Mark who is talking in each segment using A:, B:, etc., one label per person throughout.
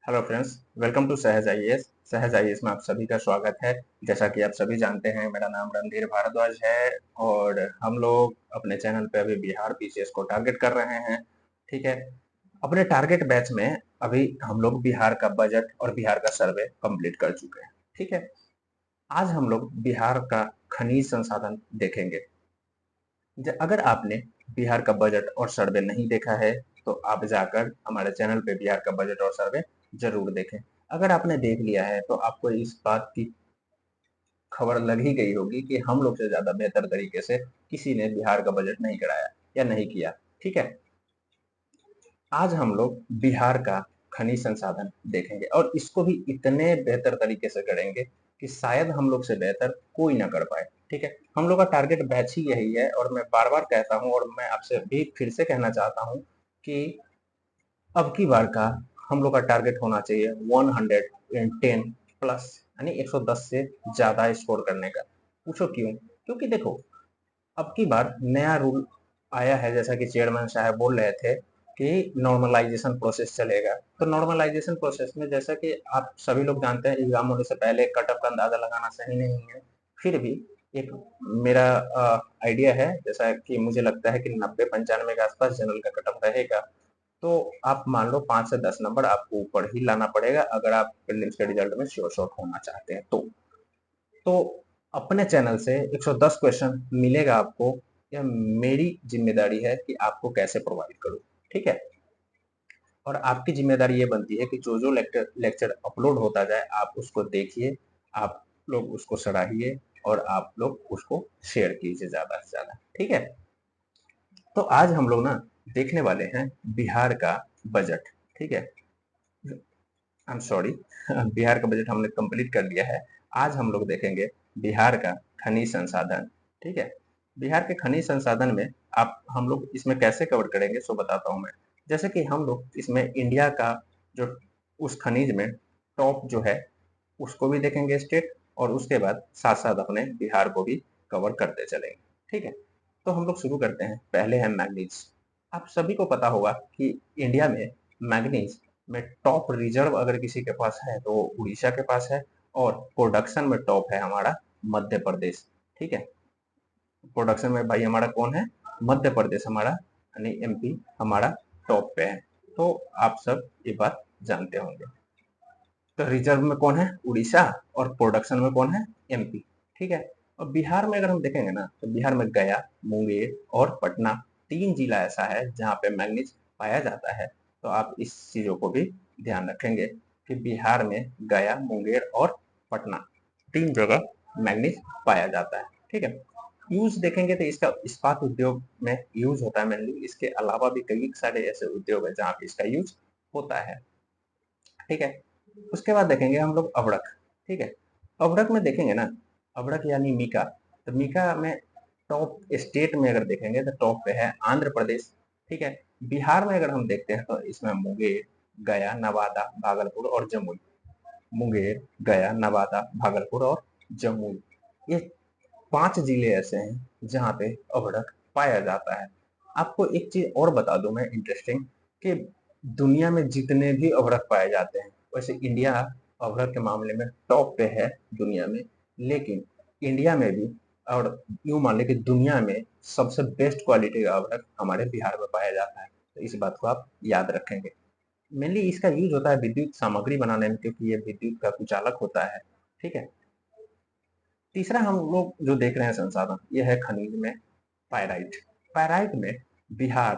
A: Hello friends, welcome to सहज IAS. सहज IAS में आप सभी का स्वागत है। जैसा कि आप सभी जानते हैं, मेरा नाम रणधीर भारद्वाज है और हम लोग अपने चैनल पे अभी बिहार पीसीएस को टारगेट कर रहे हैं। ठीक है, अपने टारगेट बैच में अभी हम लोग बिहार का बजट और बिहार का सर्वे कंप्लीट कर चुके हैं। ठीक है, आज हम लोग बिहार का खनिज संसाधन देखेंगे। अगर आपने बिहार का बजट और सर्वे नहीं देखा है तो आप जाकर हमारे चैनल पे बिहार का बजट और सर्वे जरूर देखें। अगर आपने देख लिया है तो आपको इस बात की खबर लग ही गई होगी कि हम लोग से ज्यादा बेहतर तरीके से किसी ने बिहार का बजट नहीं कराया या नहीं किया। ठीक है, आज हम लोग बिहार का खनिज संसाधन देखेंगे और इसको भी इतने बेहतर तरीके से करेंगे कि शायद हम लोग से बेहतर कोई ना कर पाए। ठीक है, हम लोग का टारगेट बैच ही यही है और मैं बार बार कहता हूँ और मैं आपसे भी फिर से कहना चाहता हूँ कि अब की बार का हम लोग का टारगेट होना चाहिए 110 प्लस, यानी 110 से ज्यादा स्कोर करने का। पूछो क्यों? क्योंकि देखो, अब की बार नया रूल आया है, जैसा कि चेयरमैन साहब बोल रहे थे कि नॉर्मलाइजेशन प्रोसेस चलेगा। तो नॉर्मलाइजेशन प्रोसेस में जैसा कि आप सभी लोग जानते हैं, एग्जाम होने से पहले कट ऑफ का अंदाजा लगाना सही नहीं है। फिर भी एक मेरा आइडिया है, जैसा कि मुझे लगता है कि 90-95 के आसपास जनरल का कट ऑफ रहेगा। तो आप मान लो 5 से 10 नंबर आपको ऊपर ही लाना पड़ेगा अगर आप प्रीलिम्स के रिजल्ट में श्योर शॉट होना चाहते हैं। तो अपने चैनल से 110 क्वेश्चन मिलेगा आपको। यह मेरी जिम्मेदारी है कि आपको कैसे प्रोवाइड करूं। ठीक है, और आपकी जिम्मेदारी ये बनती है कि जो जो लेक्चर अपलोड होता जाए आप उसको देखिए, आप लोग उसको सराहिए और आप लोग उसको शेयर कीजिए ज्यादा से ज्यादा। ठीक है, तो आज हम लोग ना देखने वाले हैं बिहार का बजट। ठीक है, आई एम सॉरी, बिहार का बजट हमने कंप्लीट कर लिया है। आज हम लोग देखेंगे बिहार का खनिज संसाधन। ठीक है, बिहार के खनिज संसाधन में आप हम लोग इसमें कैसे कवर करेंगे सो बताता हूँ मैं। जैसे कि हम लोग इसमें इंडिया का जो उस खनिज में टॉप जो है उसको भी देखेंगे स्टेट, और उसके बाद साथ साथ अपने बिहार को भी कवर करते चलेंगे। ठीक है, तो हम लोग शुरू करते हैं। पहले है मैग्नीज। आप सभी को पता होगा कि इंडिया में मैग्नीज में टॉप रिजर्व अगर किसी के पास है तो उड़ीसा के पास है, और प्रोडक्शन में टॉप है हमारा मध्य प्रदेश। ठीक है, प्रोडक्शन में भाई हमारा कौन है? मध्य प्रदेश हमारा, यानी एमपी हमारा टॉप पे है। तो आप सब ये बात जानते होंगे। तो रिजर्व में कौन है? उड़ीसा, और प्रोडक्शन में कौन है? एमपी। ठीक है, और बिहार में अगर हम देखेंगे ना तो बिहार में गया, मुंगेर और पटना, 3 जिला ऐसा है जहाँ पे मैग्नीज पाया जाता है। तो आप इस चीजों को भी ध्यान रखेंगे कि बिहार में गया, मुंगेर और पटना 3 जगह मैग्नीज पाया जाता है। ठीक है, यूज देखेंगे तो इसका इस्पात उद्योग में यूज होता है मेनली। इसके अलावा भी कई सारे ऐसे उद्योग है जहाँ पे इसका यूज होता है। ठीक है, उसके बाद देखेंगे हम लोग अवड़क। ठीक है, अवड़क में देखेंगे ना, अवड़क यानी मीका। तो मीका में टॉप स्टेट में अगर देखेंगे तो टॉप पे है आंध्र प्रदेश। ठीक है, बिहार में अगर हम देखते हैं तो इसमें मुंगेर, गया, नवादा, भागलपुर और जमुई। मुंगेर, गया, नवादा, भागलपुर और जमुई, ये 5 जिले ऐसे हैं जहाँ पे अवड़क पाया जाता है। आपको एक चीज और बता दूं मैं इंटरेस्टिंग, कि दुनिया में जितने भी अवड़क पाए जाते हैं, वैसे इंडिया अवड़क के मामले में टॉप पे है दुनिया में। लेकिन इंडिया में भी, और यूं मान लें कि दुनिया में सबसे बेस्ट क्वालिटी का अवड़क हमारे बिहार में पाया जाता है। तो इस बात को आप याद रखेंगे। मेनली इसका यूज होता है विद्युत सामग्री बनाने में, क्योंकि ये विद्युत का कुचालक होता है। ठीक है, तीसरा हम लोग जो देख रहे हैं संसाधन, ये है खनिज में पायराइट। पायराइट में बिहार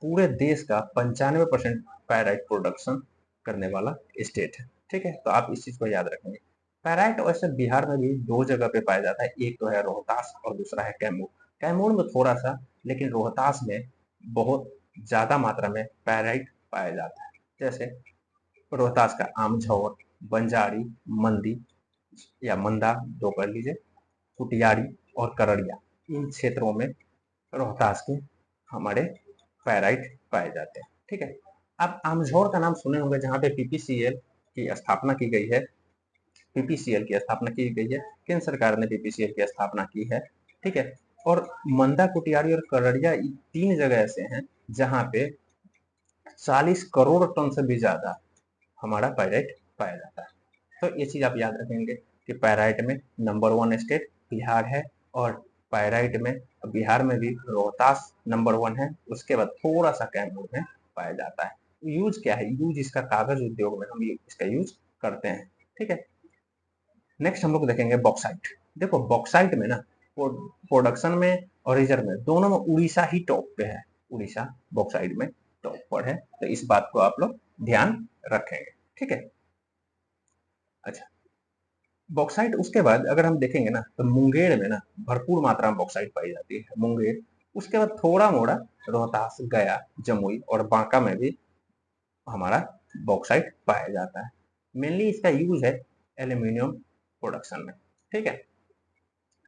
A: पूरे देश का 95% पायराइट प्रोडक्शन करने वाला स्टेट है। ठीक है, तो आप इस चीज को याद रखेंगे। पायराइट वैसे बिहार में भी 2 जगह पे पाया जाता है, एक तो है रोहतास और दूसरा है कैमूर। कैमूर में थोड़ा सा, लेकिन रोहतास में बहुत ज्यादा मात्रा में पायराइट पाया जाता है। जैसे रोहतास का आमझौर, बंजारी, मंदी या मंदा, जो कर लीजिए, कुटियाड़ी और करड़िया, इन क्षेत्रों में रोहतास के हमारे पैराइट पाए जाते हैं। ठीक है, आप आमझौर का नाम सुने होंगे जहाँ पे पीपीसीएल की स्थापना की गई है। पीपीसीएल की स्थापना की गई है, केंद्र सरकार ने पीपीसीएल की स्थापना की है। ठीक है, और मंदा, कुटियाड़ी और करड़िया, ये 3 जगह ऐसे हैं जहाँ पे 40 करोड़ टन से भी ज्यादा हमारा पायराइट पाया जाता है। तो ये चीज आप याद रखेंगे कि पायराइट में नंबर 1 स्टेट बिहार है, और पायराइट में बिहार में भी रोहतास नंबर 1 है। उसके बाद थोड़ा सा कैमूर में पाया जाता है। यूज क्या है? यूज इसका कागज उद्योग में हम इसका यूज करते हैं। ठीक है, नेक्स्ट हम लोग देखेंगे बॉक्साइट। देखो बॉक्साइट में ना प्रोडक्शन में और रिजर्व में दोनों में उड़ीसा ही टॉप पे है। उड़ीसा बॉक्साइट में टॉप पर है, तो इस बात को आप लोग ध्यान रखेंगे। ठीक है, अच्छा बॉक्साइट उसके बाद अगर हम देखेंगे ना तो मुंगेर में ना भरपूर मात्रा में बॉक्साइट पाई जाती है, मुंगेर। उसके बाद थोड़ा मोड़ा रोहतास, गया, जमुई और बांका में भी हमारा बॉक्साइट पाया जाता है। मेनली इसका यूज है एल्यूमिनियम प्रोडक्शन में। ठीक है,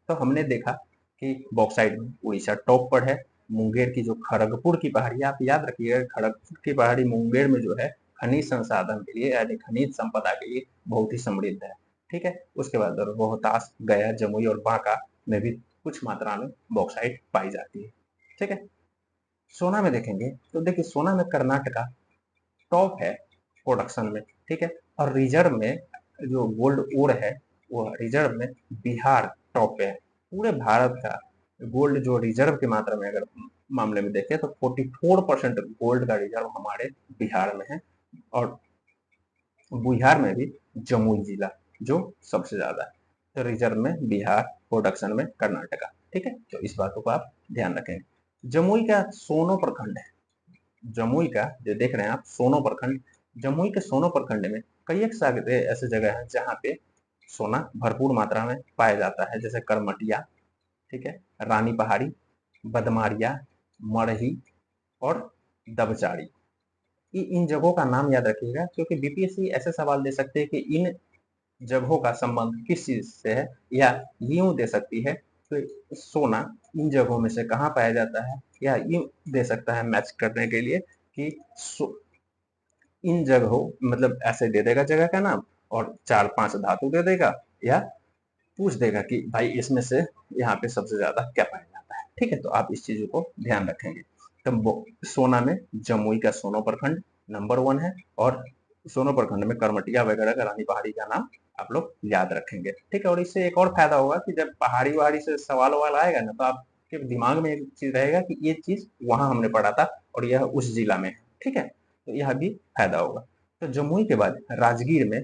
A: तो हमने देखा कि बॉक्साइट में उड़ीसा टॉप पर है। मुंगेर की जो खड़गपुर की पहाड़ी, आप याद रखिएगा खड़गपुर की पहाड़ी मुंगेर में जो है खनिज संसाधन के लिए यानी खनिज संपदा के लिए बहुत ही समृद्ध है। ठीक है, उसके बाद रोहतास, गया, जमुई और बांका में भी कुछ मात्रा में बॉक्साइट पाई जाती है। ठीक है, सोना में देखेंगे तो देखिए सोना में कर्नाटका टॉप है प्रोडक्शन में। ठीक है, और रिजर्व में जो गोल्ड ओर है वो रिजर्व में बिहार टॉप पे है। पूरे भारत का गोल्ड जो रिजर्व की मात्रा में अगर मामले में देखें तो 44% गोल्ड का रिजर्व हमारे बिहार में है, और बिहार में भी जमुई जिला जो सबसे ज्यादा है। तो रिजर्व में बिहार, प्रोडक्शन में कर्नाटका। ठीक है, तो इस बातों को आप ध्यान रखेंगे। जमुई का सोनो प्रखंड है, जमुई का जो देख रहे हैं आप सोनो प्रखंड, जमुई के सोनो प्रखंड में कई एक ऐसे जगह है जहाँ पे सोना भरपूर मात्रा में पाया जाता है, जैसे करमटिया, ठीक है, रानी पहाड़ी, बदमारिया, मरही और दबचाड़ी। इन जगहों का नाम याद रखिएगा, क्योंकि बीपीएससी ऐसे सवाल दे सकते हैं कि इन जगहों का संबंध किस चीज से है, या यूं दे सकती है तो सोना इन जगहों में से कहाँ पाया जाता है, या यूं दे सकता है मैच करने के लिए कि इन जगहों मतलब ऐसे दे देगा जगह का नाम और 4-5 धातु दे देगा, या पूछ देगा कि भाई इसमें से यहाँ पे सबसे ज्यादा क्या पाया जाता है। ठीक है, तो आप इस चीजों को ध्यान रखेंगे। तो सोना में जमुई का सोनो प्रखंड नंबर 1 है, और सोनो प्रखंड में करमटिया वगैरह का रानी पहाड़ी का नाम आप लोग याद रखेंगे। ठीक है, और इससे एक और फायदा होगा कि जब पहाड़ी वहाड़ी से सवाल वाल आएगा ना तो आपके दिमाग में एक चीज रहेगा कि ये चीज वहां हमने पढ़ा था और यह उस जिला में है। ठीक है, तो यह भी फायदा होगा। तो जमुई के बाद राजगीर में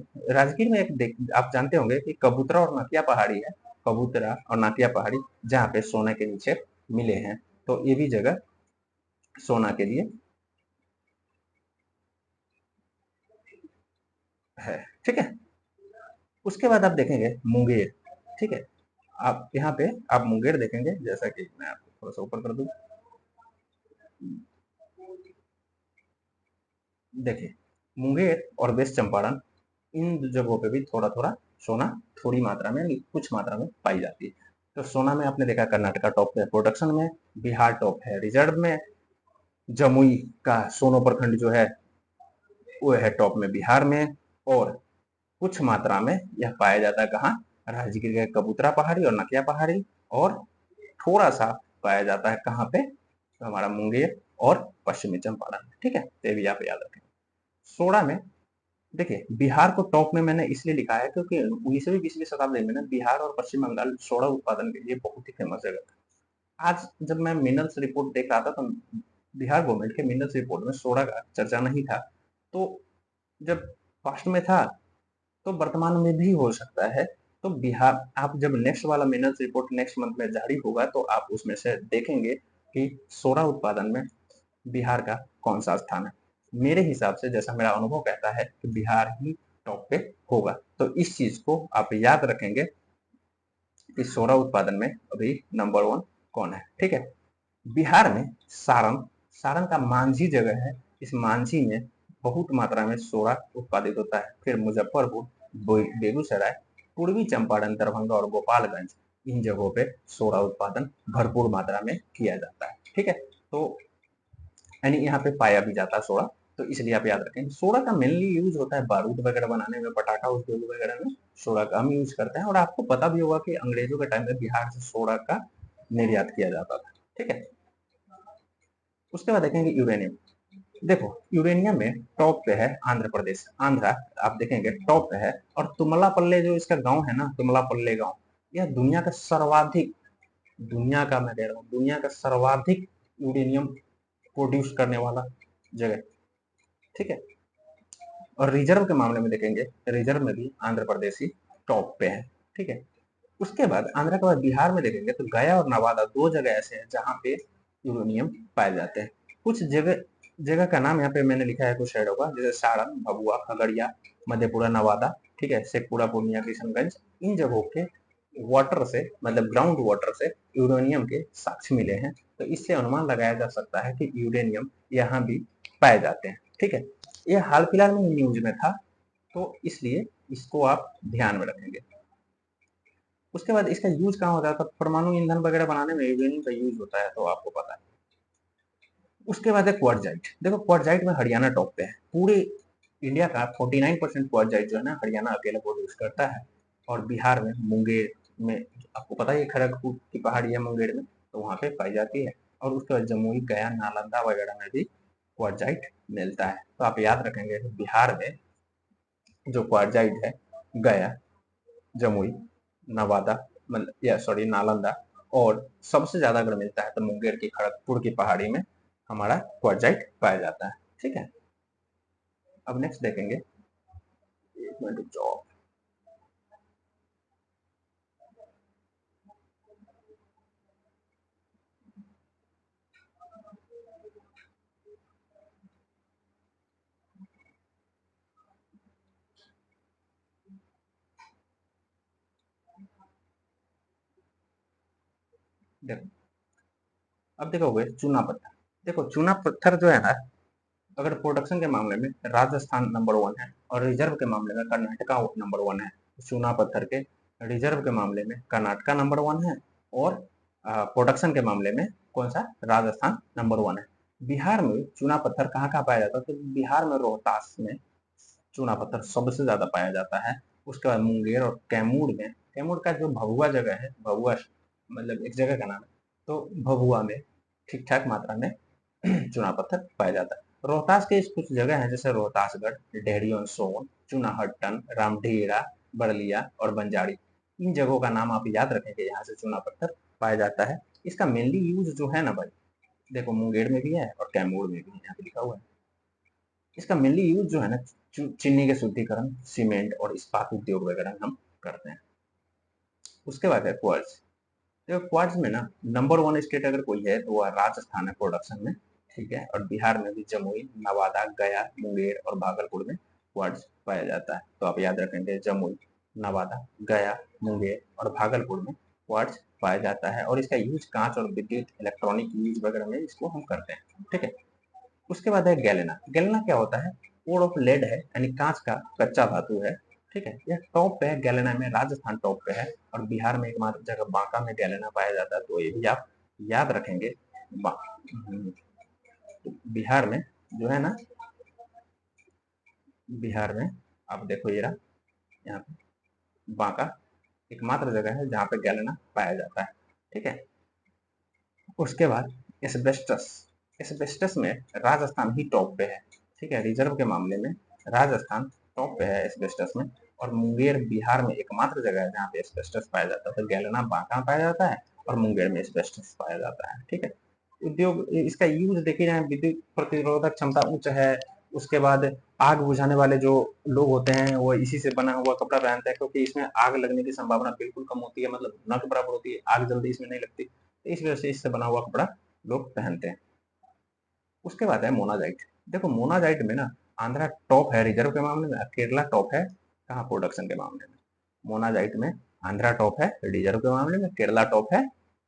A: एक आप जानते होंगे कि कबूतरा और नाकिया पहाड़ी है, कबूतरा और नाकिया पहाड़ी जहाँ पे सोने के नीचे मिले हैं। तो ये भी जगह सोना के लिए है। ठीक है, उसके बाद आप देखेंगे मुंगेर। ठीक है, आप यहाँ पे आप मुंगेर देखेंगे, जैसा कि मैं आपको थोड़ा सा ऊपर कर दूं। देखिए मुंगेर और वेस्ट चंपारण इन जगहों पे भी थोड़ा थोड़ा सोना थोड़ी मात्रा में कुछ मात्रा में पाई जाती है। तो सोना में आपने देखा कर्नाटका टॉप पे प्रोडक्शन में, बिहार टॉप है रिजर्व में, जमुई का सोनो प्रखंड जो है वो है टॉप में बिहार में, और कुछ मात्रा में यह पाया जाता है कहाँ, राजगीर के कबूतरा पहाड़ी और नकिया पहाड़ी, और थोड़ा सा पाया जाता है कहाँ पे, तो हमारा मुंगेर और पश्चिमी चंपारण। ठीक है, तो भी आप याद रखें। सोडा में देखिए बिहार को टॉप में मैंने इसलिए लिखा है क्योंकि 19वीं-20वीं शताब्दी में ना बिहार और पश्चिम बंगाल सोडा उत्पादन के लिए बहुत ही फेमस जगह था। आज जब मैं मिनरल्स रिपोर्ट देख रहा था तो बिहार गवर्नमेंट के मिनरल्स रिपोर्ट में सोडा का चर्चा नहीं था। तो जब पास्ट में था तो वर्तमान में भी हो सकता है। तो बिहार, आप जब नेक्स्ट वाला मिनरल्स रिपोर्ट नेक्स्ट मंथ में जारी होगा तो आप उसमें से देखेंगे कि सोडा उत्पादन में बिहार का कौन सा स्थान है। मेरे हिसाब से जैसा मेरा अनुभव कहता है कि बिहार ही टॉप पे होगा। तो इस चीज को आप याद रखेंगे कि सोडा उत्पादन में अभी नंबर 1 कौन है। ठीक है, बिहार में सारण, सारण का मांझी जगह है, इस मांझी में बहुत मात्रा में सोडा उत्पादित होता है। फिर मुजफ्फरपुर, बेगूसराय, पूर्वी चंपारण, दरभंगा और गोपालगंज इन जगहों पे सोडा उत्पादन भरपूर मात्रा में किया जाता है। ठीक है, तो यानी यहाँ पे पाया भी जाता है सोडा। तो इसलिए आप याद रखें सोडा का मेनली यूज होता है बारूद वगैरह बनाने में, पटाखा उद्योग वगैरह में सोडा का हम यूज करते हैं। और आपको पता भी होगा कि अंग्रेजों के टाइम में बिहार से सोडा का निर्यात किया जाता था। ठीक है, उसके बाद देखेंगे यूरेनियम। देखो यूरेनियम में टॉप पे है आंध्र प्रदेश, आंध्रा आप देखेंगे टॉप पे है। और तुमलापल्ले जो इसका गांव है ना, तुमलापल्ले गांव, यह दुनिया का सर्वाधिक, दुनिया का मैं कह रहा हूँ, दुनिया का सर्वाधिक यूरेनियम प्रोड्यूस करने वाला जगह, ठीक है। और रिजर्व के मामले में देखेंगे, रिजर्व में भी आंध्र प्रदेश ही टॉप पे है, ठीक है। उसके बाद आंध्र के बाद बिहार में देखेंगे तो गया और नवादा दो जगह ऐसे हैं जहाँ पे यूरेनियम पाए जाते हैं। कुछ जगह जगह का नाम यहाँ पे मैंने लिखा है कुछ शहरों का, जैसे सारण, भभुआ, खगड़िया, मधेपुरा, नवादा, ठीक है, शेखपुरा, पूर्णिया, किशनगंज। इन जगहों के वाटर से, मतलब ग्राउंड वाटर से यूरेनियम के साक्ष्य मिले हैं। तो इससे अनुमान लगाया जा सकता है कि यूरेनियम यहाँ भी पाए जाते हैं, ठीक है। ये हाल फिलहाल में न्यूज में था, तो इसलिए इसको आप ध्यान में रखेंगे। उसके बाद इसका यूज कहाँ होता है, तो परमाणु ईंधन वगैरह बनाने में यूरेनियम का यूज होता है, तो आपको पता है। उसके बाद है क्वार्टजाइट। देखो क्वार्टजाइट में हरियाणा टॉप पे है। पूरे इंडिया का 49% क्वार्टजाइट जो है ना, हरियाणा अकेला प्रोड्यूस करता है। और बिहार में मुंगेर में, आपको पता है खड़गपुर की पहाड़ी है मुंगेर में, तो वहाँ पे पाई जाती है। और उसके बाद जमुई, गया, नालंदा वगैरह में भी क्वार्टजाइट मिलता है। तो आप याद रखेंगे बिहार में जो क्वार्टजाइट है, गया, जमुई, नवादा, मतलब या सॉरी नालंदा, और सबसे ज्यादा अगर मिलता है तो मुंगेर की खड़गपुर की पहाड़ी में हमारा क्वार्टजाइट पाया जाता है, ठीक है। अब नेक्स्ट देखेंगे, एक मिनट रुक जाओ। देखो अब देखोगे चूना पत्थर। देखो चूना पत्थर जो है ना, अगर प्रोडक्शन के मामले में राजस्थान नंबर 1 है, और रिजर्व के मामले में कर्नाटका नंबर 1 है। चूना पत्थर के रिजर्व के मामले में कर्नाटका नंबर 1 है, और प्रोडक्शन के मामले में कौन सा, राजस्थान नंबर 1 है। बिहार में चूना पत्थर कहाँ कहाँ पाया जाता है, तो बिहार में रोहतास में चूना पत्थर सबसे ज्यादा पाया जाता है। उसके बाद मुंगेर और कैमूर में, कैमूर का जो भभुआ जगह है, भभुआ मतलब एक जगह का नाम है, तो भभुआ में ठीक ठाक मात्रा में चूना पत्थर पाया जाता है। रोहतास के कुछ जगह हैं जैसे रोहतासगढ़, डेहरी ऑन सोन, चूनाहट्टन, रामढीरा, बरलिया और बंजारी। इन जगहों का नाम आप याद रखेंगे, यहाँ से चूना पत्थर पाया जाता है। इसका मेनली यूज जो है ना भाई, देखो मुंगेर में भी है और कैमूर में भी है, यहाँ पे लिखा हुआ है। इसका मेनली यूज जो है ना, चीनी के शुद्धिकरण, सीमेंट और इस्पात उद्योग वगैरह में हम करते हैं। उसके बाद है क्वार्ट्ज। देखो क्वार्ट्ज में ना नंबर 1 स्टेट अगर कोई है तो वह राजस्थान है प्रोडक्शन में, ठीक है। और बिहार में भी जमुई, नवादा, गया, मुंगेर और भागलपुर में क्वार्ट्ज पाया जाता है। तो आप याद रखेंगे जमुई, नवादा, गया, मुंगेर और भागलपुर में क्वार्ट्ज पाया जाता है। और इसका यूज कांच और विद्युत इलेक्ट्रॉनिक यूज वगैरह में इसको हम करते हैं, ठीक है। उसके बाद है गैलेना। गैलेना क्या होता है, ओर ऑफ लेड है, यानी कांच का कच्चा धातु है, ठीक है। यह टॉप पे है, गैलेना में राजस्थान टॉप पे है। और बिहार में एकमात्र जगह बांका में गैलेना पाया जाता है, तो ये भी आप याद रखेंगे। बिहार में जो है ना, बिहार में आप देखो ये रहा, यहाँ पे बांका एकमात्र जगह है जहाँ पे गैलेना पाया जाता है, ठीक है। उसके बाद एस्बेस्टस। एस्बेस्टस में राजस्थान ही टॉप पे है, ठीक है। रिजर्व के मामले में राजस्थान टॉप पे है एस्बेस्टस में। और मुंगेर बिहार में एकमात्र जगह है जहाँ पे एस्बेस्टस पाया जाता है। तो गैलेना बांका पाया जाता है और मुंगेर में एस्बेस्टस पाया जाता है, ठीक है। उद्योग, इसका यूज देखिए जाए, विद्युत प्रतिरोधक क्षमता उच्च है। उसके बाद आग बुझाने वाले जो लोग होते हैं वो इसी से बना हुआ कपड़ा पहनते हैं, क्योंकि इसमें आग लगने की संभावना बिल्कुल कम होती है, मतलब न के बराबर होती है, आग जल्दी इसमें नहीं लगती। इस वजह से इससे बना हुआ कपड़ा लोग पहनते हैं। उसके बाद है मोनाजाइट। देखो मोनाजाइट में ना आंध्रा टॉप है रिजर्व के मामले में, केरला टॉप है कहाँ, प्रोडक्शन के मामले में। मोनाजाइट में आंध्रा टॉप है रिजर्व के मामले में, केरला टॉप है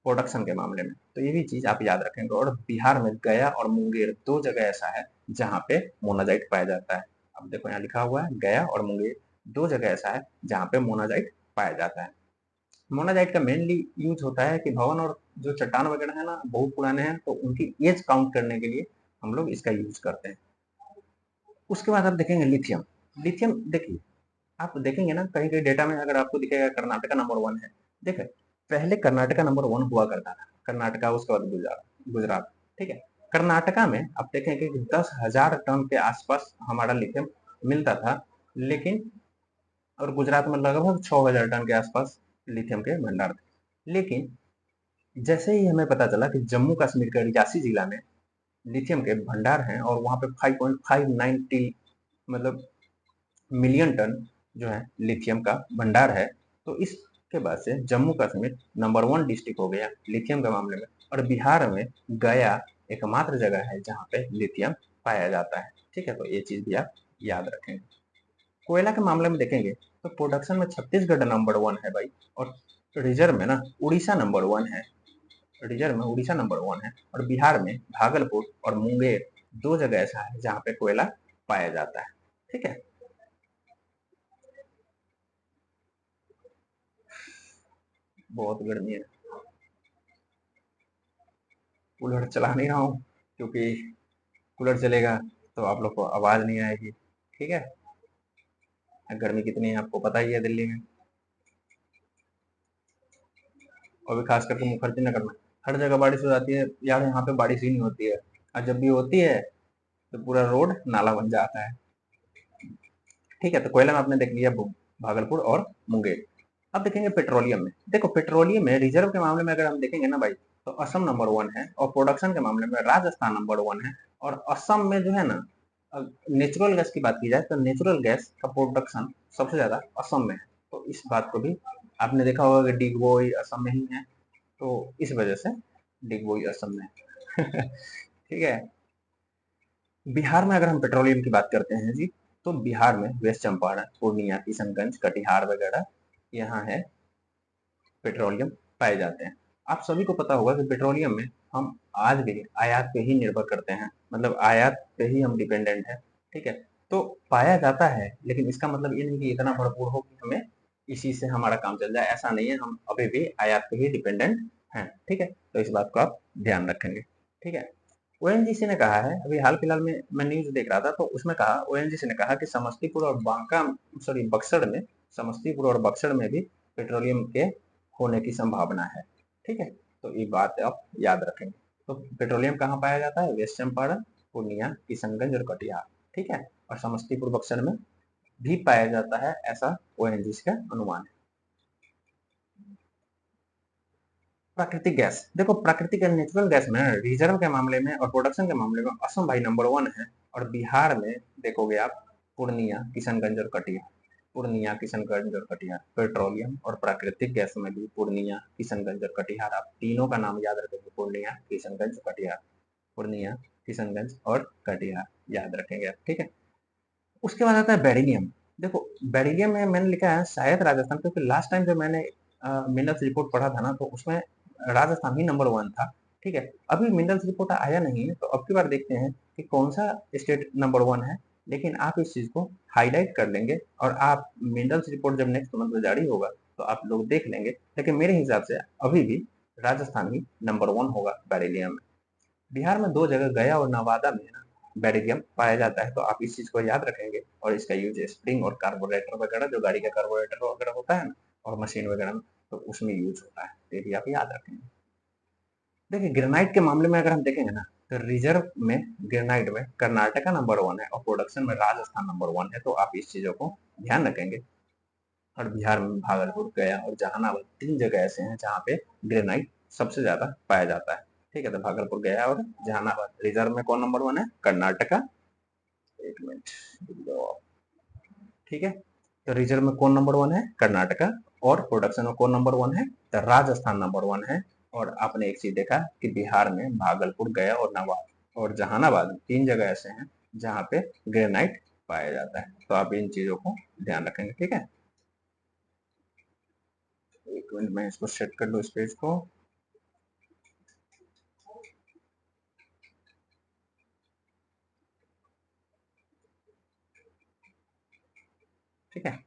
A: प्रोडक्शन के मामले में। तो ये भी चीज आप याद रखेंगे। और बिहार में गया और मुंगेर दो जगह ऐसा है जहाँ पे मोनाजाइट पाया जाता है। अब देखो यहाँ लिखा हुआ है गया और मुंगेर दो जगह ऐसा है जहाँ पे मोनाजाइट पाया जाता है। मोनाजाइट का मेनली यूज होता है कि भवन और जो चट्टान वगैरह है ना बहुत पुराने हैं, तो उनकी एज काउंट करने के लिए हम लोग इसका यूज करते हैं। उसके बाद आप देखेंगे लिथियम। लिथियम देखिए, आप देखेंगे ना कहीं कहीं डेटा में अगर आपको दिखेगा कर्नाटका नंबर 1 है। देखिए पहले कर्नाटका नंबर 1 हुआ करता था, कर्नाटका, उसके बाद गुजरात, गुजरात, ठीक है। कर्नाटका में आप देखेंगे कि 10,000 टन के आसपास हमारा लिथियम मिलता था, लेकिन और गुजरात में लगभग 6,000 टन के आसपास लिथियम के भंडार थे। लेकिन जैसे ही हमें पता चला कि जम्मू कश्मीर के रियासी जिला में लिथियम के भंडार हैं और वहां पे 5.590 मतलब मिलियन टन जो है लिथियम का भंडार है, तो इसके बाद से जम्मू कश्मीर नंबर 1 डिस्ट्रिक्ट हो गया लिथियम के मामले में। और बिहार में गया एकमात्र जगह है जहाँ पे लिथियम पाया जाता है। ठीक है, तो ये चीज भी आप याद रखेंगे। कोयला के मामले में देखेंगे तो प्रोडक्शन में छत्तीसगढ़ नंबर 1 है भाई, और रिजर्व में ना उड़ीसा नंबर 1 है। रिजर्व में उड़ीसा नंबर 1 है, और बिहार में भागलपुर और मुंगेर 2 जगह ऐसा है जहाँ पे कोयला पाया जाता है। ठीक है, बहुत गर्मी है, कूलर चला नहीं रहा हूँ क्योंकि कूलर चलेगा तो आप लोग को आवाज नहीं आएगी। ठीक है, गर्मी कितनी है आपको पता ही है दिल्ली में, और भी खास करके मुखर्जी नगर में हर जगह बारिश हो जाती है यार, यहाँ पे बारिश ही नहीं होती है, और जब भी होती है तो पूरा रोड नाला बन जाता है। ठीक है, तो कोयला में आपने देख लिया भागलपुर और मुंगेर। अब देखेंगे पेट्रोलियम में। देखो पेट्रोलियम में रिजर्व के मामले में अगर हम देखेंगे ना भाई, तो असम नंबर 1 है, और प्रोडक्शन के मामले में राजस्थान नंबर 1 है। और असम में जो है ना, नेचुरल गैस की बात की जाए तो नेचुरल गैस का प्रोडक्शन सबसे ज्यादा असम में है। तो इस बात को भी आपने देखा होगा कि डिगबोई असम में ही है, तो इस वजह से डिगबोई असम में है। ठीक है, बिहार में अगर हम पेट्रोलियम की बात करते हैं जी, तो बिहार में वेस्ट चंपारण, पूर्णिया, किशनगंज, कटिहार वगैरह यहाँ है पेट्रोलियम पाए जाते हैं। आप सभी को पता होगा कि पेट्रोलियम में हम आज भी आयात पे ही निर्भर करते हैं, मतलब आयात पे ही हम डिपेंडेंट हैं। ठीक है, तो पाया जाता है, लेकिन इसका मतलब ये नहीं कि इतना भरपूर हो कि हमें इसी से हमारा काम चल जाए, ऐसा नहीं है। हम अभी भी आयात पे ही डिपेंडेंट हैं। ठीक है, तो इस बात को आप ध्यान रखेंगे। ठीक है, ओएनजीसी ने कहा है, अभी हाल फिलहाल में मैं न्यूज देख रहा था, तो उसमें कहा, ओएनजीसी ने कहा कि समस्तीपुर और बांका, सॉरी बक्सर में, समस्तीपुर और बक्सर में भी पेट्रोलियम के होने की संभावना है। ठीक है, तो ये बात आप याद रखेंगे। तो पेट्रोलियम कहाँ पाया जाता है? वेस्ट चंपारण, पूर्णिया, किशनगंज और कटिहार। ठीक है, और समस्तीपुर बक्सर में भी पाया जाता है, ऐसा ओएनजीसी का अनुमान है। प्राकृतिक गैस, देखो प्राकृतिक नेचुरल गैस में रिजर्व के मामले में और प्रोडक्शन के मामले में असम भाई नंबर 1 है, और बिहार में देखोगे आप पूर्णिया, किशनगंज और कटिहार। पूर्णिया, किशनगंज और कटिहार पेट्रोलियम और प्राकृतिक गैस में भी पूर्णिया, किशनगंज और कटिहार। आप तीनों का नाम याद रखेंगे, पूर्णिया, किशनगंज, कटिहार। पूर्णिया, किशनगंज और कटिहार याद रखेंगे आप। ठीक है, उसके बाद आता है बेरिलियम। देखो बेरिलियम में मैंने लिखा है शायद राजस्थान, क्योंकि लास्ट टाइम जब मैंने मिनरल्स रिपोर्ट पढ़ा था ना, तो उसमें राजस्थान ही नंबर 1 था। ठीक है, अभी मिनरल्स रिपोर्ट आया नहीं है, तो अब की बार देखते हैं कि कौन सा स्टेट नंबर 1 है। लेकिन आप इस चीज को हाईलाइट कर लेंगे, और आप मिनरल्स रिपोर्ट जब नेक्स्ट मंथ में जारी होगा तो आप लोग देख लेंगे। लेकिन मेरे हिसाब से अभी भी राजस्थान ही नंबर 1 होगा बेरिलियम में। बिहार में 2 जगह गया और नवादा में ना बेरिलियम पाया जाता है, तो आप इस चीज को याद रखेंगे। और इसका यूज स्प्रिंग और कार्बोरेटर वगैरह, जो गाड़ी का कार्बोरेटर वगैरह होता है ना, और मशीन वगैरह में, तो उसमें यूज होता है, ये भी आप याद रखेंगे। देखिए ग्रेनाइट के मामले में अगर हम देखेंगे ना, तो रिजर्व में ग्रेनाइट में कर्नाटका नंबर 1 है, और प्रोडक्शन में राजस्थान नंबर 1 है, तो आप इस चीजों को ध्यान रखेंगे। और बिहार में भागलपुर, गया और जहानाबाद 3 जगह ऐसे हैं जहाँ पे ग्रेनाइट सबसे ज्यादा पाया जाता है। ठीक है, तो भागलपुर, गया और जहानाबाद। रिजर्व में कौन नंबर 1 है? कर्नाटका। एक मिनट, ठीक है, तो रिजर्व में कौन नंबर 1 है? कर्नाटका। और प्रोडक्शन में कौन नंबर 1 है? तो राजस्थान नंबर 1 है। और आपने एक चीज देखा कि बिहार में भागलपुर, गया और नवाब और जहानाबाद 3 जगह ऐसे हैं जहाँ पे ग्रेनाइट पाया जाता है, तो आप इन चीजों को ध्यान रखेंगे। ठीक है, एक मिनट में इसको सेट कर दो इस पेज को। ठीक है,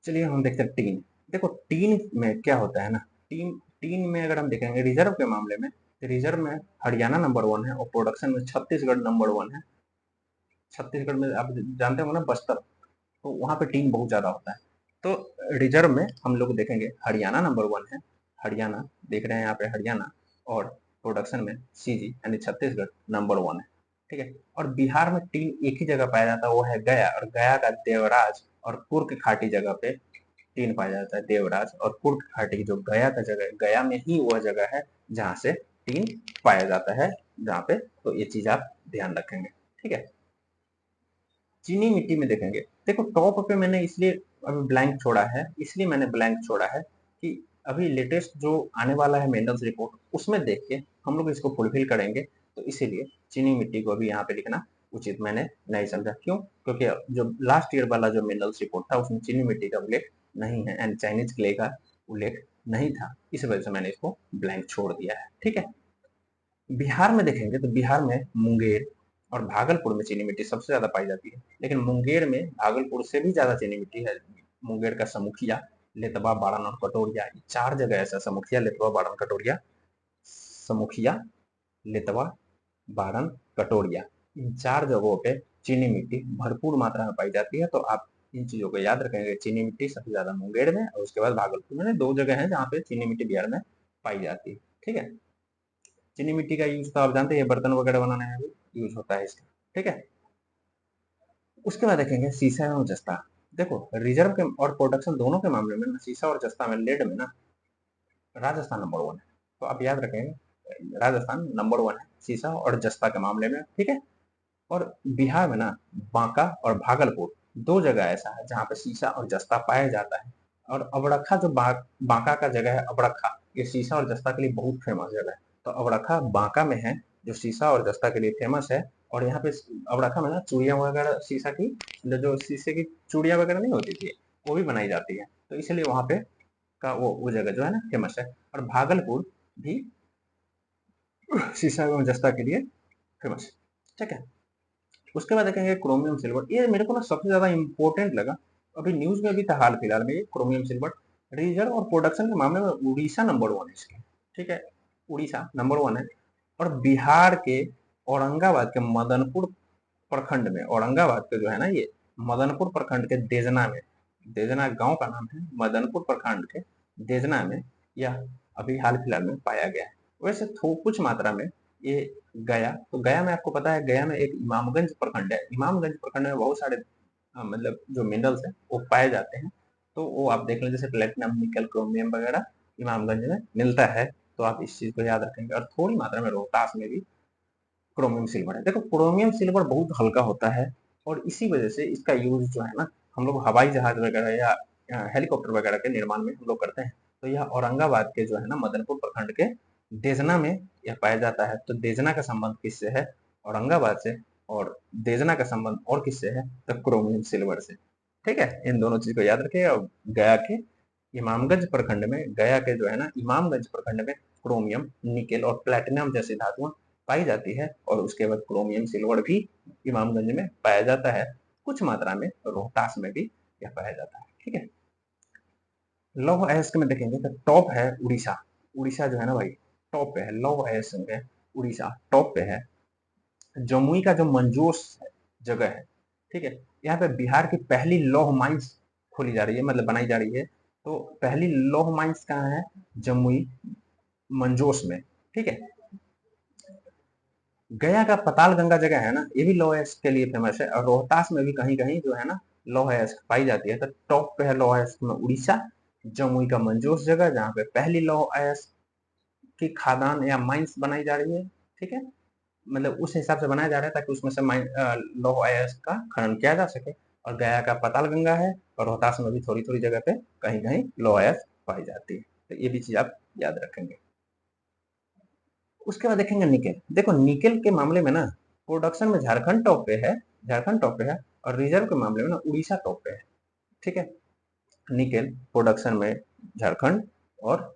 A: चलिए हम देखते हैं टीन। देखो टीन में क्या होता है ना, टीन टीन में अगर हम देखेंगे रिजर्व के मामले में, तो रिजर्व में हरियाणा नंबर 1 है, और प्रोडक्शन में छत्तीसगढ़ नंबर 1 है। छत्तीसगढ़ में आप जानते होंगे ना, बस्तर, तो वहां पे टीन बहुत ज्यादा होता है। तो रिजर्व में हम लोग देखेंगे हरियाणा नंबर 1 है। हरियाणा देख रहे हैं यहाँ पे, हरियाणा। और प्रोडक्शन में सीजी यानी छत्तीसगढ़ नंबर 1 है, ठीक है। और बिहार में टीन एक ही जगह पाया जाता है, वो है गया, और गया का देवराज और कुर्क घाटी जगह पे टीन पाया जाता है। देवराज और कुर्क घाटी जो गया का जगह, गया में ही वह जगह है जहाँ से टीन पाया जाता है, जहाँ पे, तो ये चीज आप ध्यान रखेंगे, ठीक है। चीनी मिट्टी में देखेंगे, देखो टॉप पे मैंने इसलिए अभी ब्लैंक छोड़ा है, इसलिए मैंने ब्लैंक छोड़ा है कि अभी लेटेस्ट जो आने वाला है मिनरल्स रिपोर्ट, उसमें देख के हम लोग इसको फुलफिल करेंगे, तो इसीलिए चीनी मिट्टी को अभी यहाँ पे लिखना उचित मैंने नहीं समझा। क्यों? क्योंकि जो लास्ट ईयर वाला जो मिनरल्स रिपोर्ट था उसमें चीनी मिट्टी का उल्लेख नहीं है एंड चाइनीज क्ले का उल्लेख नहीं था, इस वजह से मैंने इसको ब्लैंक छोड़ दिया है, ठीक है। बिहार में देखेंगे तो बिहार में मुंगेर और भागलपुर में चीनी मिट्टी सबसे ज्यादा पाई जाती है, लेकिन मुंगेर में भागलपुर से भी ज्यादा चीनी मिट्टी है। मुंगेर का समुखिया, लेतवा, बाड़न और कटोरिया, चार जगह ऐसा, समुखिया, लेतवा, बाड़न, कटोरिया, समुखिया, लेतवा, बाड़न, कटोरिया, इन चार जगहों पे चीनी मिट्टी भरपूर मात्रा में पाई जाती है। तो आप इन चीजों को याद रखेंगे, चीनी मिट्टी सबसे ज्यादा मुंगेर में और उसके बाद भागलपुर में, दो जगह है जहाँ पे चीनी मिट्टी बिहार में पाई जाती है, ठीक है। चीनी मिट्टी का यूज तो आप जानते हैं, बर्तन वगैरह बनाने में भी यूज होता है इसका, ठीक है। उसके बाद देखेंगे सीसा एवं जस्ता। देखो रिजर्व के और प्रोडक्शन दोनों के मामले में ना, सीसा और जस्ता में, लेड में ना, राजस्थान नंबर 1 है। तो आप याद रखेंगे राजस्थान नंबर 1 है सीसा और जस्ता के मामले में, ठीक है। और बिहार में ना बांका और भागलपुर दो जगह ऐसा है जहाँ पे सीसा और जस्ता पाया जाता है। और अबड़खा जो बांका का जगह है, अबड़खा, ये सीसा और जस्ता के लिए बहुत फेमस जगह है। तो अबड़खा बांका में है, जो सीसा और जस्ता के लिए फेमस है। और यहाँ पे अबड़खा में ना चूड़ियां वगैरह, शीशा की जो शीशे की चूड़ियां वगैरह नहीं होती थी, वो भी बनाई जाती है, तो इसलिए वहां पे का वो जगह जो है ना फेमस है। और भागलपुर भी शीशा एवं जस्ता के लिए फेमस है, ठीक है। उसके बाद देखेंगे क्रोमियम सिल्वर, ये मेरे को ना सबसे ज्यादा इंपॉर्टेंट लगा, अभी न्यूज में भी था हाल फिलहाल में, ये क्रोमियम सिल्वर रिजर्व और प्रोडक्शन के मामले में उड़ीसा नंबर 1 है इसके, ठीक है। उड़ीसा नंबर 1 है। और बिहार के औरंगाबाद के मदनपुर प्रखंड में, औरंगाबाद के जो है ना ये मदनपुर प्रखंड के देजना में, देजना गांव का नाम है, मदनपुर प्रखंड के देजना में यह अभी हाल फिलहाल में पाया गया है। वैसे कुछ मात्रा में ये गया, तो गया में आपको पता है, गया में एक इमामगंज प्रखंड है, इमामगंज प्रखंड में बहुत सारे मतलब जो मिनरल्स हैं वो पाए जाते हैं। तो वो आप देख लें, जैसे प्लेटिनम, निकल, क्रोमियम वगैरह इमामगंज में मिलता है, तो आप इस चीज को याद रखेंगे। और थोड़ी मात्रा में रोहतास में भी क्रोमियम सिल्वर है। देखो क्रोमियम सिल्वर बहुत हल्का होता है, और इसी वजह से इसका यूज जो है ना, हम लोग हवाई जहाज वगैरह या हेलीकॉप्टर वगैरह के निर्माण में हम लोग करते हैं। तो यह औरंगाबाद के जो है ना मदनपुर प्रखंड के देजना में यह पाया जाता है। तो देजना का संबंध किससे है? औरंगाबाद से। और देजना का संबंध और किससे है? तो क्रोमियम सिल्वर से, ठीक है। इन दोनों चीज को याद रखिए। और गया के इमामगंज प्रखंड में, गया के जो है ना इमामगंज प्रखंड में क्रोमियम, निकेल और प्लेटिनम जैसी धातुएं पाई जाती है। और उसके बाद क्रोमियम सिल्वर भी इमामगंज में पाया जाता है, कुछ मात्रा में रोहतास में भी यह पाया जाता है, ठीक है। लौह अयस्क में देखेंगे तो टॉप है उड़ीसा, उड़ीसा जो है ना भाई टॉप पे है, लौह अयस्क में उड़ीसा टॉप पे है। जमुई का जो मंजोस जगह है, ठीक है, यहाँ पे बिहार की पहली लौह माइंस खोली जा रही है, मतलब बनाई जा रही है। तो पहली लौह माइंस कहाँ है? जमुई मंजोस में, ठीक है। गया का पताल गंगा जगह है ना, ये भी लौह अयस्क के लिए फेमस है। और रोहतास में भी कहीं कहीं जो है ना लौह अयस्क पाई जाती है। तो टॉप पे है लौह अयस्क में उड़ीसा, जमुई का मंजोस जगह जहाँ पे पहली लौह अयस्क की खादान या माइंस बनाई जा रही है, ठीक है। मतलब उस हिसाब से बनाया जा रहा है ताकि उसमें से लौह अयस्क का खनन किया जा सके। और गया का पताल गंगा है, और रोहतास में भी थोड़ी थोड़ी जगह पे कहीं कहीं लौह अयस्क पाई जाती है। तो ये भी चीज आप याद रखेंगे। उसके बाद देखेंगे निकेल। देखो निकेल के मामले में ना प्रोडक्शन में झारखंड टॉप पे है, झारखंड टॉप पे है। और रिजर्व के मामले में ना उड़ीसा टॉप पे है, ठीक है। निकेल प्रोडक्शन में झारखंड, और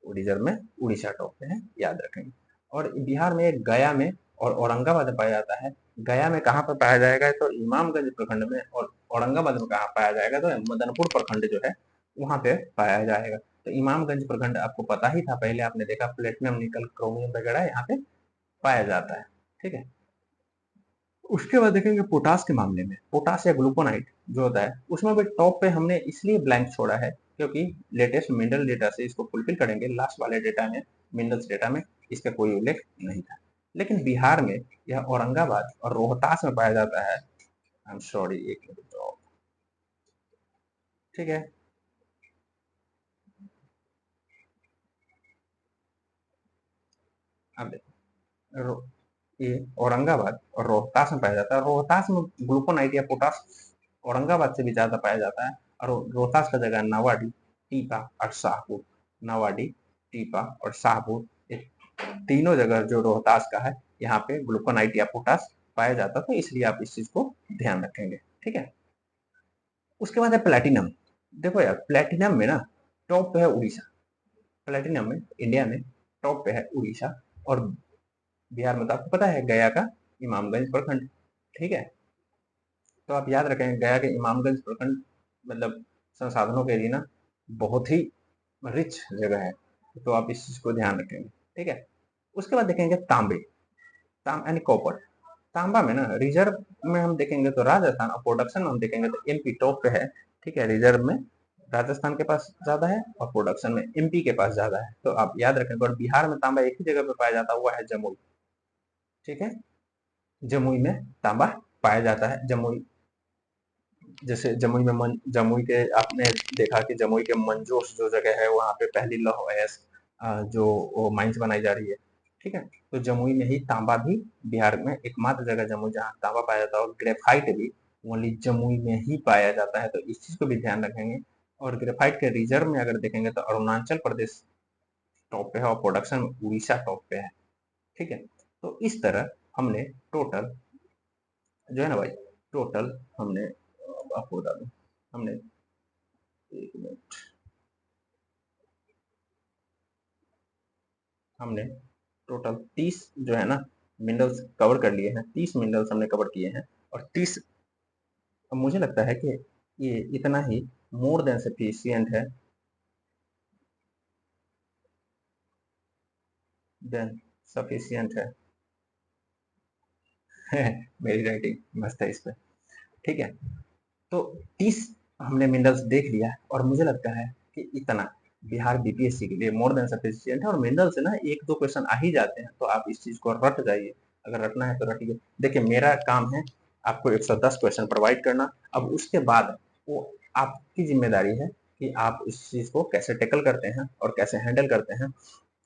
A: रिजर्व में उड़ीसा टॉप पे है, याद रखेंगे। और बिहार में गया में और औरंगाबाद में पाया जाता है। गया में कहाँ पर पाया जाएगा? तो इमामगंज प्रखंड में। और औरंगाबाद में कहाँ पाया जाएगा? तो मदनपुर प्रखंड जो है वहां पे पाया जाएगा। तो इमामगंज प्रखंड आपको पता ही था, पहले आपने देखा, प्लेटिनम, निकल, क्रोमियम वगैरह यहाँ पे पाया जाता है, ठीक है। उसके बाद देखेंगे पोटास के मामले में, पोटास या ग्लूकोनाइट जो होता है उसमें भी टॉप पे हमने इसलिए ब्लैंक छोड़ा है क्योंकि लेटेस्ट मिनरल डेटा से इसको फुलफिल करेंगे लास्ट वाले डेटा में, मिनरल्स डेटा में। इसका कोई उल्लेख नहीं था। लेकिन बिहार में यह औरंगाबाद और रोहतास में पाया जाता है। आई एम सॉरी, एक मिनट तो, ठीक है। अब देखो, ये औरंगाबाद और रोहतास में पाया जाता है। रोहतास में ग्लूकोनाइट या पोटास औरंगाबाद से भी ज्यादा पाया जाता है, और रोहतास का जगह नावाडी, टीपा और शाहपुर। नावाडी, टीपा और शाहपुर, ये तीनों जगह जो रोहतास का है, यहाँ पे ग्लूकोनाइट या पोटास पाया जाता है, तो इसलिए आप इस चीज को ध्यान रखेंगे, ठीक है। उसके बाद है प्लेटिनम। देखो यार, प्लेटिनम में ना टॉप पे है उड़ीसा। प्लेटिनम में इंडिया में टॉप पे है उड़ीसा, और बिहार में तो आपको पता है गया का इमामगंज प्रखंड, ठीक है। तो आप याद रखें, गया के इमामगंज प्रखंड मतलब संसाधनों के लिए ना बहुत ही रिच जगह है, तो आप इस चीज को ध्यान रखेंगे, ठीक है। उसके बाद देखेंगे तांबे, यानी कॉपर। तांबा में ना रिजर्व में हम देखेंगे तो राजस्थान, और प्रोडक्शन में हम देखेंगे तो एमपी टॉप पे है, ठीक है। रिजर्व में राजस्थान के पास ज्यादा है, और प्रोडक्शन में एमपी के पास ज्यादा है, तो आप याद रखें। और बिहार में तांबा एक ही जगह पे पाया जाता है, वो है जमुई, ठीक है। जमुई में तांबा पाया जाता है। जमुई, जैसे जमुई में जमुई के आपने देखा कि जमुई के मंजोस जो जगह है, वहाँ पे पहली लौह अयस्क जो माइंस बनाई जा रही है, ठीक है। तो जमुई में ही तांबा भी, बिहार में एकमात्र जगह जमुई जहाँ तांबा पाया जाता है, और ग्रेफाइट भी ओनली जमुई में ही पाया जाता है, तो इस चीज को भी ध्यान रखेंगे। और ग्रेफाइट के रिजर्व में अगर देखेंगे तो अरुणाचल प्रदेश टॉप पे है, और प्रोडक्शन में उड़ीसा टॉप पे है, ठीक है। तो इस तरह हमने टोटल जो है ना भाई, टोटल हमने, आपको बता दूं, हमने, एक मिनट, हमने टोटल 30 जो है ना मिनरल्स कवर कर लिए हैं। 30 मिनरल्स हमने कवर किए हैं, और 30, मुझे लगता है कि ये इतना ही मोर देन सफिशियंट है, देन सफिशियंट है। मेरी राइटिंग मस्त है इस पे, ठीक है। तो 30 हमने मिनरल्स देख लिया, और मुझे लगता है कि इतना बिहार बीपीएससी के लिए मोर देन सफिशियंट है। और मिनरल से ना एक दो क्वेश्चन आ ही जाते हैं, तो आप इस चीज को रट जाइए। अगर रटना है तो रटिए। देखिए, मेरा काम है आपको 110 क्वेश्चन प्रोवाइड करना। अब उसके बाद वो आपकी जिम्मेदारी है कि आप इस चीज को कैसे टैकल करते हैं और कैसे हैंडल करते हैं।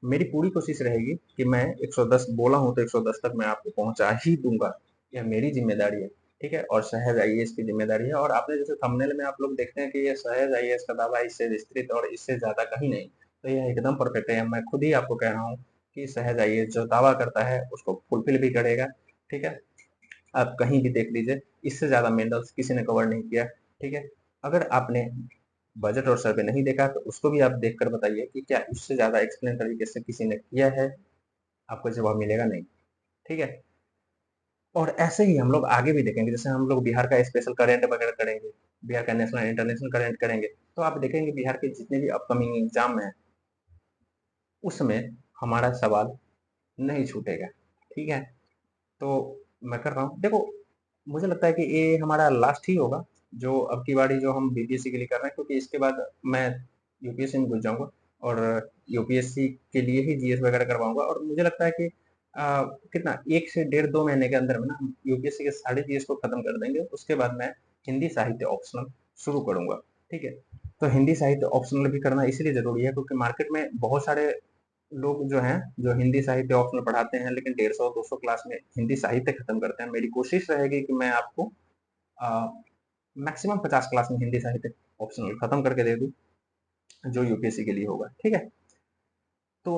A: मेरी पूरी कोशिश रहेगी कि मैं 110 बोला हूं तो 110 तक मैं आपको पहुंचा ही दूंगा। यह मेरी जिम्मेदारी है, ठीक है। और सहज आईएएस की जिम्मेदारी है। और आपने जैसे थंबनेल में आप लोग देखते हैं कि ये सहज आईएएस का दावा इससे विस्तृत और इससे ज्यादा कहीं नहीं, तो यह एकदम परफेक्ट है। मैं खुद ही आपको कह रहा हूँ कि सहज आईएएस जो दावा करता है उसको फुलफिल भी करेगा, ठीक है। आप कहीं भी देख लीजिए, इससे ज्यादा मिनरल्स किसी ने कवर नहीं किया, ठीक है। अगर आपने बजट और सर्वे नहीं देखा तो उसको भी आप देखकर बताइए कि क्या इससे ज्यादा एक्सप्लेन तरीके से किसी ने किया है। आपको जवाब मिलेगा नहीं, ठीक है। और ऐसे ही हम लोग आगे भी देखेंगे, जैसे हम लोग बिहार का स्पेशल करेंट वगैरह करेंगे, बिहार का नेशनल इंटरनेशनल करेंट करेंगे, तो आप देखेंगे बिहार के जितने भी अपकमिंग एग्जाम है उसमें हमारा सवाल नहीं छूटेगा, ठीक है। तो मैं कर रहा हूँ, देखो मुझे लगता है कि ये हमारा लास्ट ही होगा जो अब की बारी जो हम बीपीएससी के लिए कर रहे हैं, क्योंकि इसके बाद मैं यूपीएससी में घुस जाऊंगा, और यूपीएससी के लिए ही जीएस वगैरह करवाऊंगा। और मुझे लगता है कि कितना 1 से 1.5-2 महीने के अंदर में ना हम यूपीएससी के सारे जीएस को खत्म कर देंगे। उसके बाद मैं हिंदी साहित्य ऑप्शनल शुरू करूंगा, ठीक है। तो हिंदी साहित्य ऑप्शनल भी करना इसलिए जरूरी है क्योंकि मार्केट में बहुत सारे लोग जो हैं जो हिंदी साहित्य ऑप्शनल पढ़ाते हैं, लेकिन 150-200 क्लास में हिंदी साहित्य खत्म करते हैं। मेरी कोशिश रहेगी कि मैं आपको मैक्सिमम 50 क्लास में हिंदी साहित्य ऑप्शनल खत्म करके दे दूं, जो यूपीएससी के लिए होगा, ठीक है। तो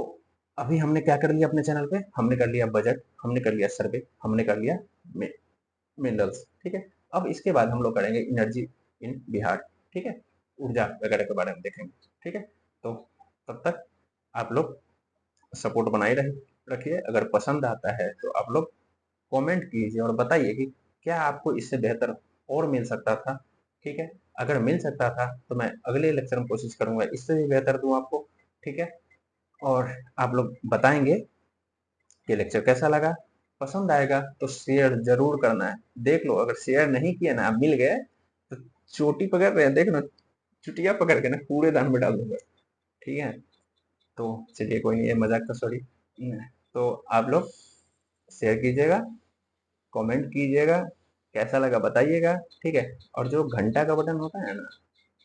A: अभी हमने क्या कर लिया अपने चैनल पे, हमने कर लिया बजट, हमने कर लिया सर्वे, हमने कर लिया मिनरल्स, ठीक है। अब इसके बाद हम लोग करेंगे एनर्जी इन बिहार, ठीक है। ऊर्जा वगैरह के बारे में देखेंगे, ठीक है। तो तब तक आप लोग सपोर्ट बनाए रखिए। अगर पसंद आता है तो आप लोग कमेंट कीजिए और बताइए कि क्या आपको इससे बेहतर और मिल सकता था, ठीक है। अगर मिल सकता था तो मैं अगले लेक्चर में कोशिश करूंगा इससे भी बेहतर दूं आपको, ठीक है। और आप लोग बताएंगे कि लेक्चर कैसा लगा। पसंद आएगा तो शेयर जरूर करना है। देख लो, अगर शेयर नहीं किया ना, मिल गए तो चोटी पकड़ रहे हैं, देख लो चुटिया पकड़ के ना कूड़ेदान में डाल दूंगा, ठीक है। तो चलिए, कोई नहीं, ये मजाक था, सॉरी। तो आप लोग शेयर कीजिएगा, कमेंट कीजिएगा, कैसा लगा बताइएगा, ठीक है। और जो घंटा का बटन होता है ना,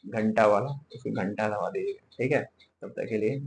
A: घंटा वाला, उसको घंटा दबा दीजिएगा, ठीक है। तब तक के लिए